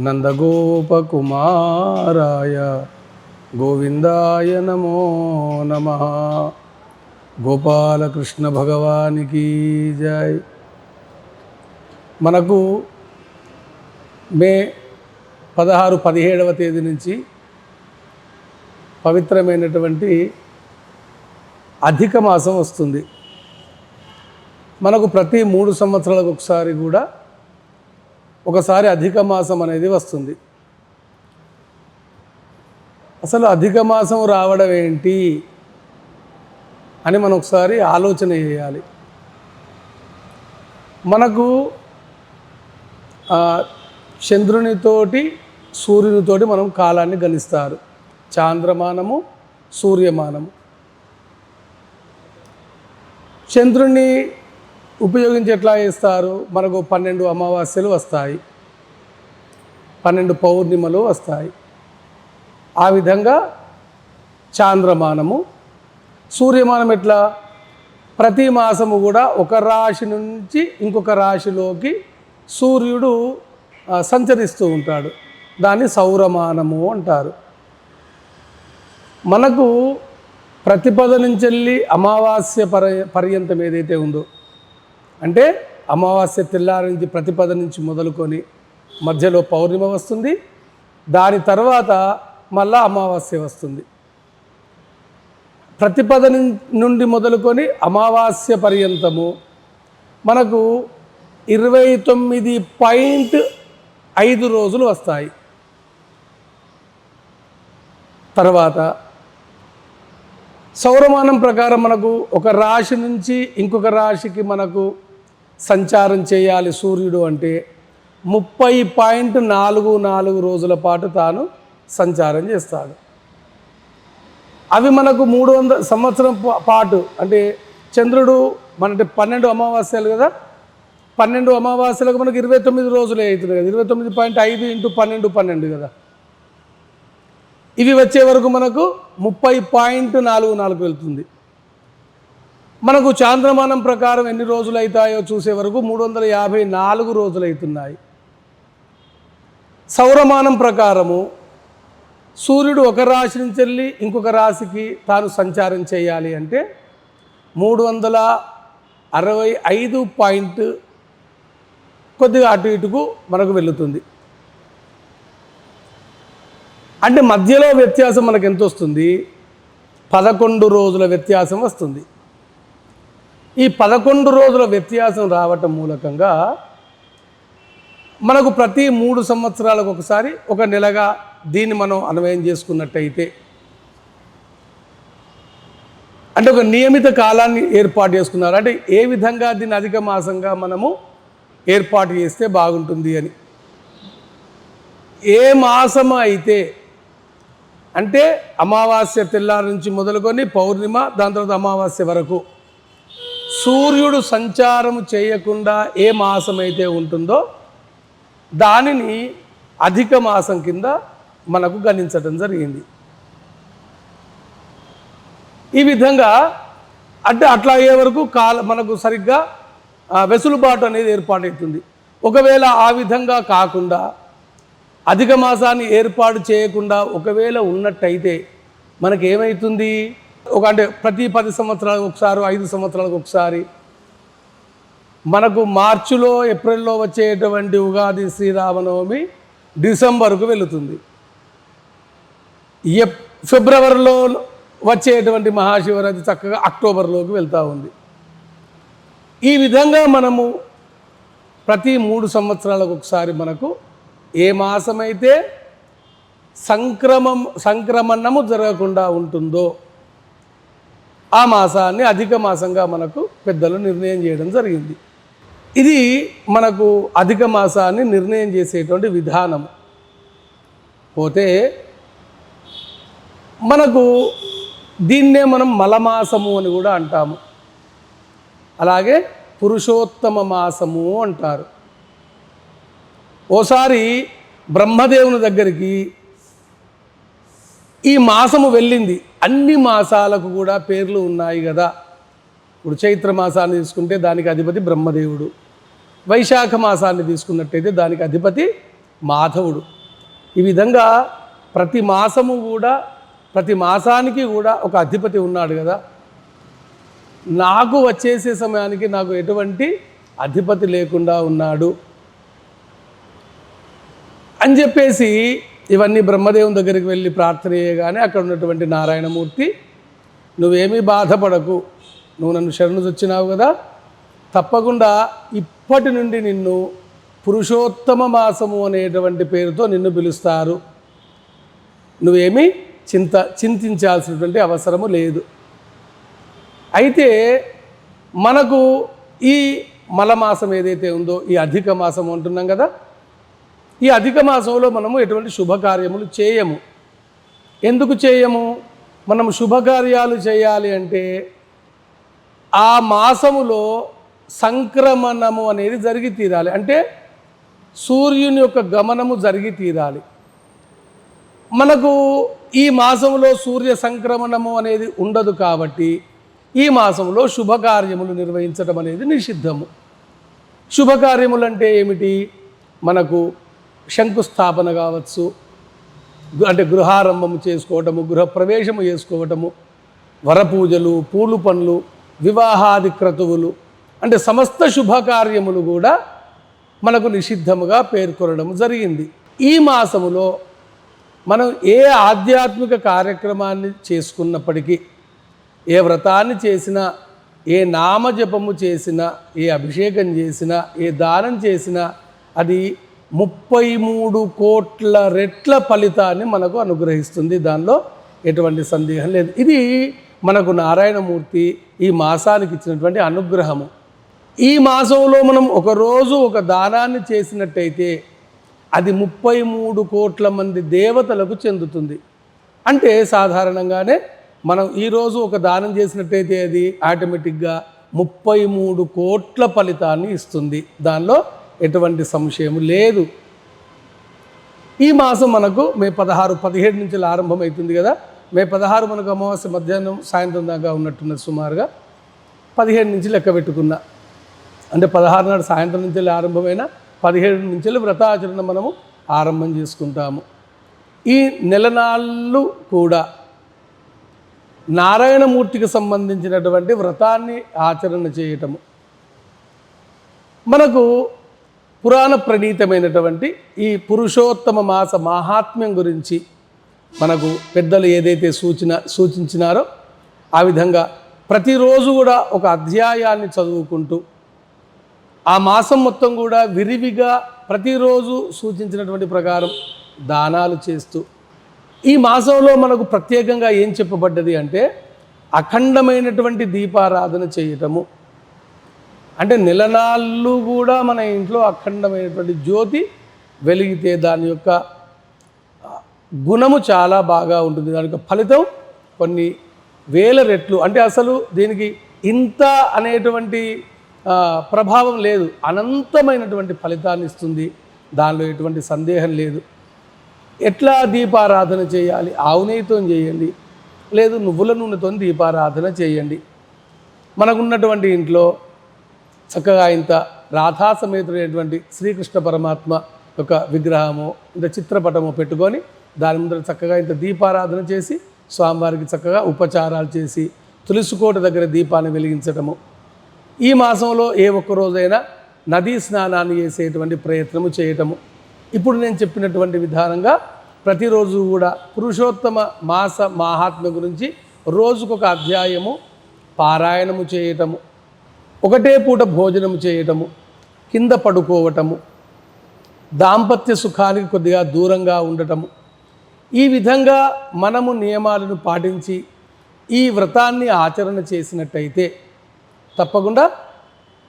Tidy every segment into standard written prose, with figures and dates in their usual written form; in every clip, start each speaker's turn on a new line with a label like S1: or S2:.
S1: నందగోపకుమారాయ గోవిందాయ నమో నమః. గోపాలకృష్ణ భగవానికి జై. మనకు మే 16, 17వ తేదీ నుంచి పవిత్రమైనటువంటి అధిక మాసం వస్తుంది. మనకు ప్రతి 3 సంవత్సరాలకు ఒకసారి కూడా ఒకసారి అధిక మాసం అనేది వస్తుంది. అసలు అధిక మాసం రావడం ఏంటి అని మనం ఒకసారి ఆలోచన చేయాలి. మనకు చంద్రునితోటి సూర్యునితోటి మనం కాలాన్ని గణిస్తారు. చాంద్రమానము, సూర్యమానము. చంద్రుని ఉపయోగించి ఎట్లా చేస్తారు? మనకు 12 అమావాస్యలు వస్తాయి, 12 పౌర్ణిమలు వస్తాయి. ఆ విధంగా చాంద్రమానము. సూర్యమానం ఎట్లా? ప్రతి మాసము కూడా ఒక రాశి నుంచి ఇంకొక రాశిలోకి సూర్యుడు సంచరిస్తూ ఉంటాడు. దాన్ని సౌరమానము అంటారు. మనకు ప్రతిపద నుంచి వెళ్ళి అమావాస్య పర్యంతం ఏదైతే ఉందో, అంటే అమావాస్య తెల్లారి నుంచి ప్రతిపద నుంచి మొదలుకొని మధ్యలో పౌర్ణిమ వస్తుంది. దాని తర్వాత మళ్ళా అమావాస్య వస్తుంది. ప్రతిపద నుండి మొదలుకొని అమావాస్య పర్యంతము మనకు 29.5 రోజులు వస్తాయి. తర్వాత సౌరమానం ప్రకారం మనకు ఒక రాశి నుంచి ఇంకొక రాశికి మనకు సంచారం చేయాలి సూర్యుడు అంటే 30.44 రోజుల పాటు తాను సంచారం చేస్తాడు. అవి మనకు 300 సంవత్సరం పాటు, అంటే చంద్రుడు అంటే 12 అమావాస్యలు కదా, 12 అమావాస్యలకు మనకు 29 రోజులే అవుతుంది కదా. 29.5 × 12 12 కదా. ఇవి వచ్చే వరకు మనకు 30.44 వెళ్తుంది. మనకు చాంద్రమానం ప్రకారం ఎన్ని రోజులు అవుతాయో చూసే వరకు 354 రోజులు అవుతున్నాయి. సౌరమానం ప్రకారము సూర్యుడు ఒక రాశి నుంచి వెళ్ళి ఇంకొక రాశికి తాను సంచారం చేయాలి అంటే 365 కొద్దిగా అటు ఇటుకు మనకు వెళుతుంది. అంటే మధ్యలో వ్యత్యాసం మనకు ఎంత వస్తుంది? 11 రోజుల వ్యత్యాసం వస్తుంది. ఈ 11 రోజుల వ్యత్యాసం రావటం మూలకంగా మనకు ప్రతి 3 సంవత్సరాలకు ఒకసారి ఒక నెలగా దీన్ని మనం అన్వయం చేసుకున్నట్టయితే, అంటే ఒక నియమిత కాలాన్ని ఏర్పాటు చేసుకున్నారు. అంటే ఏ విధంగా దీన్ని అధిక మాసంగా మనము ఏర్పాటు చేస్తే బాగుంటుంది అని. ఏ మాసం అయితే అంటే అమావాస్య తెల్లారి నుంచి మొదలుకొని పౌర్ణిమ, దాని తర్వాత అమావాస్య వరకు సూర్యుడు సంచారం చేయకుండా ఏ మాసం అయితే ఉంటుందో దానిని అధిక మాసం కింద మనకు గణించడం జరిగింది. ఈ విధంగా అంటే అట్లా అయ్యే వరకు మనకు సరిగ్గా వెసులుబాటు అనేది ఏర్పాటవుతుంది. ఒకవేళ ఆ విధంగా కాకుండా అధిక మాసాన్ని ఏర్పాటు చేయకుండా ఒకవేళ ఉన్నట్టయితే మనకేమవుతుంది? అంటే ప్రతి 10 సంవత్సరాలకు ఒకసారి, 5 సంవత్సరాలకు ఒకసారి మనకు మార్చిలో, ఏప్రిల్లో వచ్చేటువంటి ఉగాది, శ్రీరామనవమి డిసెంబర్కు వెళుతుంది. ఫిబ్రవరిలో వచ్చేటువంటి మహాశివరాత్రి చక్కగా అక్టోబర్లోకి వెళ్తూ ఉంది. ఈ విధంగా మనము ప్రతి 3 సంవత్సరాలకు ఒకసారి మనకు ఏ మాసమైతే సంక్రమణము జరగకుండా ఉంటుందో ఆ మాసాన్ని అధిక మాసంగా మనకు పెద్దలు నిర్ణయం చేయడం జరిగింది. ఇది మనకు అధిక మాసాన్ని నిర్ణయం చేసేటువంటి విధానం. పోతే మనకు దీన్నే మనం మలమాసము అని కూడా అంటాము. అలాగే పురుషోత్తమ మాసము అంటారు. ఓసారి బ్రహ్మదేవుని దగ్గరికి ఈ మాసము వెళ్ళింది. అన్ని మాసాలకు కూడా పేర్లు ఉన్నాయి కదా. ఇప్పుడు చైత్ర మాసాన్ని తీసుకుంటే దానికి అధిపతి బ్రహ్మదేవుడు, వైశాఖ మాసాన్ని తీసుకున్నట్టయితే దానికి అధిపతి మాధవుడు. ఈ విధంగా ప్రతి మాసము కూడా, ప్రతి మాసానికి కూడా ఒక అధిపతి ఉన్నాడు కదా. నాకు వచ్చేసే సమయానికి నాకు ఎటువంటి అధిపతి లేకుండా ఉన్నాడు అని చెప్పేసి ఇవన్నీ బ్రహ్మదేవుని దగ్గరికి వెళ్ళి ప్రార్థన చేయగానే అక్కడ ఉన్నటువంటి నారాయణమూర్తి, నువ్వేమీ బాధపడకు, నువ్వు నన్ను శరణు వచ్చినావు కదా, తప్పకుండా ఇప్పటి నుండి నిన్ను పురుషోత్తమ మాసము అనేటువంటి పేరుతో నిన్ను పిలుస్తారు, నువ్వేమీ చింతించాల్సినటువంటి అవసరము లేదు. అయితే మనకు ఈ మలమాసం ఏదైతే ఉందో, ఈ అధిక మాసం అంటున్నాం కదా, ఈ అధిక మాసంలో మనము ఎటువంటి శుభకార్యములు చేయము. ఎందుకు చేయము? మనం శుభకార్యాలు చేయాలి అంటే ఆ మాసములో సంక్రమణము అనేది జరిగి తీరాలి, అంటే సూర్యుని యొక్క గమనము జరిగి తీరాలి. మనకు ఈ మాసంలో సూర్య సంక్రమణము అనేది ఉండదు కాబట్టి ఈ మాసంలో శుభకార్యములు నిర్వహించడం అనేది నిషిద్ధము. శుభకార్యములు అంటే ఏమిటి? మనకు శంకుస్థాపన కావచ్చు, అంటే గృహారంభము చేసుకోవటము, గృహప్రవేశము చేసుకోవటము, వరపూజలు, పూలు పనులు, వివాహాది క్రతువులు, అంటే సమస్త శుభకార్యములు కూడా మనకు నిషిద్ధముగా పేర్కొనడం జరిగింది. ఈ మాసములో మనం ఏ ఆధ్యాత్మిక కార్యక్రమాన్ని చేసుకున్నప్పటికీ, ఏ వ్రతాన్ని చేసినా, ఏ నామజపము చేసినా, ఏ అభిషేకం చేసినా, ఏ దానం చేసినా అది 33 కోట్ల రెట్ల ఫలితాన్ని మనకు అనుగ్రహిస్తుంది. దానిలో ఎటువంటి సందేహం లేదు. ఇది మనకు నారాయణమూర్తి ఈ మాసానికి ఇచ్చినటువంటి అనుగ్రహము. ఈ మాసంలో మనం ఒకరోజు ఒక దానాన్ని చేసినట్టయితే అది 33 కోట్ల మంది దేవతలకు చెందుతుంది. అంటే సాధారణంగానే మనం ఈరోజు ఒక దానం చేసినట్టయితే అది ఆటోమేటిక్గా 33 కోట్ల ఫలితాన్ని ఇస్తుంది. దానిలో ఎటువంటి సంశయం లేదు. ఈ మాసం మనకు మే 16, 17 నుంచి ఆరంభమవుతుంది కదా. మే 16 మనకు అమావాస్య మధ్యాహ్నం సాయంత్రం దాకా ఉన్నట్టున్నది. సుమారుగా 17 నుంచి లెక్క పెట్టుకున్నా, అంటే 16 నాడు సాయంత్రం నుంచి ఆరంభమైన 17 నుంచి వ్రతాచరణ మనము ఆరంభం చేసుకుంటాము. ఈ నెలనాళ్ళు కూడా నారాయణమూర్తికి సంబంధించినటువంటి వ్రతాన్ని ఆచరణ చేయటము. మనకు పురాణ ప్రణీతమైనటువంటి ఈ పురుషోత్తమ మాస మాహాత్మ్యం గురించి మనకు పెద్దలు ఏదైతే సూచించినారో ఆ విధంగా ప్రతిరోజు కూడా ఒక అధ్యాయాన్ని చదువుకుంటూ ఆ మాసం మొత్తం కూడా విరివిగా ప్రతిరోజు సూచించినటువంటి ప్రకారం దానాలు చేస్తూ, ఈ మాసంలో మనకు ప్రత్యేకంగా ఏం చెప్పబడ్డది అంటే అఖండమైనటువంటి దీపారాధన చేయటము. అంటే నెలనాళ్ళు కూడా మన ఇంట్లో అఖండమైనటువంటి జ్యోతి వెలిగితే దాని యొక్క గుణము చాలా బాగా ఉంటుంది. దాని యొక్క ఫలితం కొన్ని వేల రెట్లు, అంటే అసలు దీనికి ఇంత అనేటువంటి ప్రభావం లేదు, అనంతమైనటువంటి ఫలితాన్ని ఇస్తుంది. దానిలో ఎటువంటి సందేహం లేదు. ఎట్లా దీపారాధన చేయాలి? ఆవు నెయ్యితో చేయండి, లేదు నువ్వుల నూనెతో దీపారాధన చేయండి. మనకున్నటువంటి ఇంట్లో చక్కగా ఇంత రాధాసమేతుడైనటువంటి శ్రీకృష్ణ పరమాత్మ యొక్క విగ్రహము, ఇంత చిత్రపటము పెట్టుకొని దాని ముందర చక్కగా ఇంత దీపారాధన చేసి స్వామివారికి చక్కగా ఉపచారాలు చేసి తులసికోట దగ్గర దీపాన్ని వెలిగించటము. ఈ మాసంలో ఏ ఒక్క రోజైనా నదీ స్నానాన్ని చేసేటువంటి ప్రయత్నము చేయటము. ఇప్పుడు నేను చెప్పినటువంటి విధానంగా ప్రతిరోజు కూడా పురుషోత్తమ మాస మాహాత్మ్యం గురించి రోజుకొక అధ్యాయము పారాయణము చేయటము, ఒకటే పూట భోజనము చేయటము, కింద పడుకోవటము, దాంపత్య సుఖానికి కొద్దిగా దూరంగా ఉండటము. ఈ విధంగా మనము నియమాలను పాటించి ఈ వ్రతాన్ని ఆచరణ చేసినట్టయితే తప్పకుండా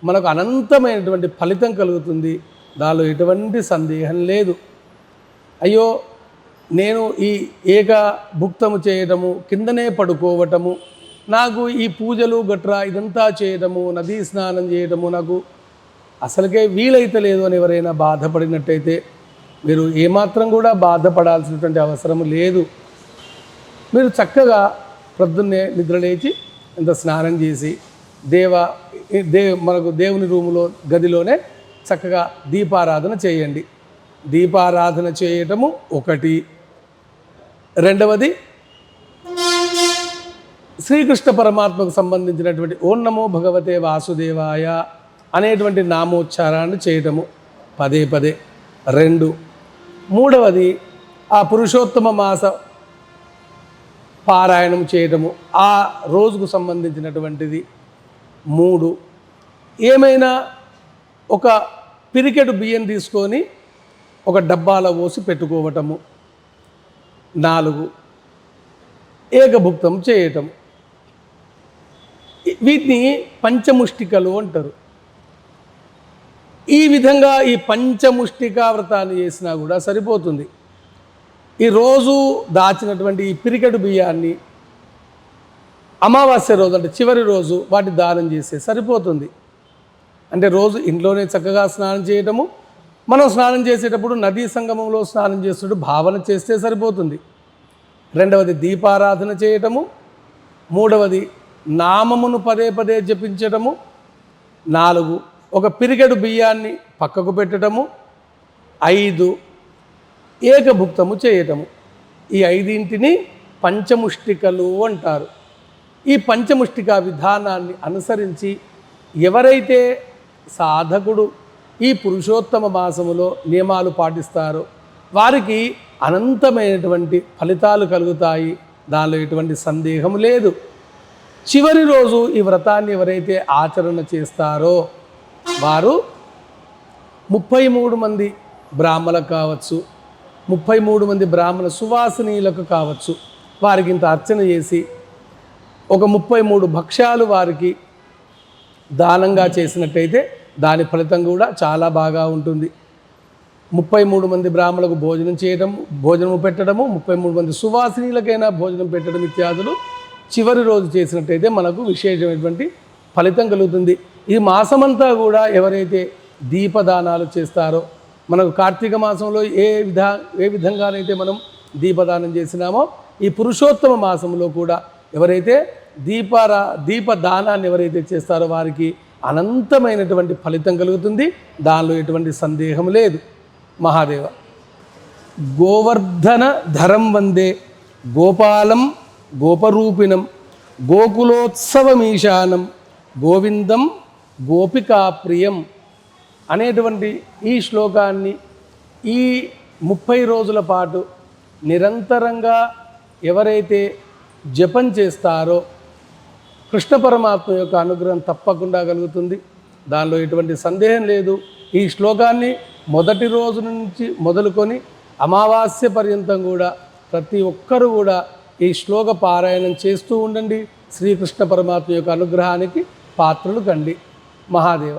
S1: మనకు అనంతమైనటువంటి ఫలితం కలుగుతుంది. దానిలో ఎటువంటి సందేహం లేదు. అయ్యో నేను ఈ ఏకభుక్తము చేయటము, కిందనే పడుకోవటము, నాకు ఈ పూజలు గట్రా ఇదంతా చేయటము, నదీ స్నానం చేయటము నాకు అసలుకే వీలైతలేదు అని ఎవరైనా బాధపడినట్టయితే మీరు ఏమాత్రం కూడా బాధపడాల్సినటువంటి అవసరం లేదు. మీరు చక్కగా ప్రొద్దున్నే నిద్రలేచి ఇంత స్నానం చేసి మనకు దేవుని రూములో గదిలోనే చక్కగా దీపారాధన చేయండి. దీపారాధన చేయటము ఒకటి. రెండవది శ్రీకృష్ణ పరమాత్మకు సంబంధించినటువంటి ఓం నమో భగవతే వాసుదేవాయ అనేటువంటి నామోచ్చారాన్ని చేయటము పదే పదే. 2. మూడవది ఆ పురుషోత్తమ మాస పారాయణం చేయటము ఆ రోజుకు సంబంధించినటువంటిది. 3. ఏమైనా ఒక పిరికెడు బియ్యం తీసుకొని ఒక డబ్బాలో పోసి పెట్టుకోవటము. 4. ఏకభుక్తం చేయటం. వీటిని పంచముష్టికలు అంటారు. ఈ విధంగా ఈ పంచముష్టికా వ్రతాన్ని చేసినా కూడా సరిపోతుంది. ఈ రోజు దాచినటువంటి ఈ పిరికెడు బియ్యాన్ని అమావాస్య రోజు అంటే చివరి రోజు వాటి దానం చేస్తే సరిపోతుంది. అంటే రోజు ఇంట్లోనే చక్కగా స్నానం చేయటము, మనం స్నానం చేసేటప్పుడు నదీ సంగమంలో స్నానం చేస్తూ భావన చేస్తే సరిపోతుంది. 2వది దీపారాధన చేయటము. 3వది నామమును పదే పదే జపించటము. 4 ఒక పిరికెడు బియ్యాన్ని పక్కకు పెట్టడము. 5 ఏకభుక్తము చేయటము. ఈ 5ంటిని పంచముష్టికలు అంటారు. ఈ పంచముష్టిక విధానాన్ని అనుసరించి ఎవరైతే సాధకుడు ఈ పురుషోత్తమ మాసములో నియమాలు పాటిస్తారో వారికి అనంతమైనటువంటి ఫలితాలు కలుగుతాయి. దానిలో ఎటువంటి సందేహం లేదు. చివరి రోజు ఈ వ్రతాన్ని ఎవరైతే ఆచరణ చేస్తారో వారు 33 మంది బ్రాహ్మణులకు కావచ్చు, 33 మంది బ్రాహ్మణ సువాసినీలకు కావచ్చు, వారికి ఇంత అర్చన చేసి ఒక 33 భక్ష్యాలు వారికి దానంగా చేసినట్టయితే దాని ఫలితం కూడా చాలా బాగా ఉంటుంది. 33 మంది బ్రాహ్మణులకు భోజనము పెట్టడము, 33 మంది సువాసినీలకైనా భోజనం పెట్టడం ఇత్యాదులు చివరి రోజు చేసినట్టయితే మనకు విశేషమైనటువంటి ఫలితం కలుగుతుంది. ఈ మాసమంతా కూడా ఎవరైతే దీపదానాలు చేస్తారో, మనకు కార్తీక మాసంలో ఏ విధంగానైతే మనం దీపదానం చేసినామో ఈ పురుషోత్తమ మాసంలో కూడా ఎవరైతే దీపదానాన్ని ఎవరైతే చేస్తారో వారికి అనంతమైనటువంటి ఫలితం కలుగుతుంది. దానిలో ఎటువంటి సందేహం లేదు. మహాదేవ. గోవర్ధన ధరం వందే గోపాలం గోపరూపిణం గోకులోత్సవమీశానం గోవిందం గోపికాప్రియం అనేటువంటి ఈ శ్లోకాన్ని ఈ 30 రోజుల పాటు నిరంతరంగా ఎవరైతే జపం చేస్తారో కృష్ణ పరమాత్మ యొక్క అనుగ్రహం తప్పకుండా కలుగుతుంది. దానిలో ఎటువంటి సందేహం లేదు. ఈ శ్లోకాన్ని మొదటి రోజు నుంచి మొదలుకొని అమావాస్య పర్యంతం కూడా ప్రతి ఒక్కరూ కూడా ఈ శ్లోక పారాయణం చేస్తూ ఉండండి. శ్రీకృష్ణ పరమాత్మ యొక్క అనుగ్రహానికి పాత్రలు కండి. మహాదేవ.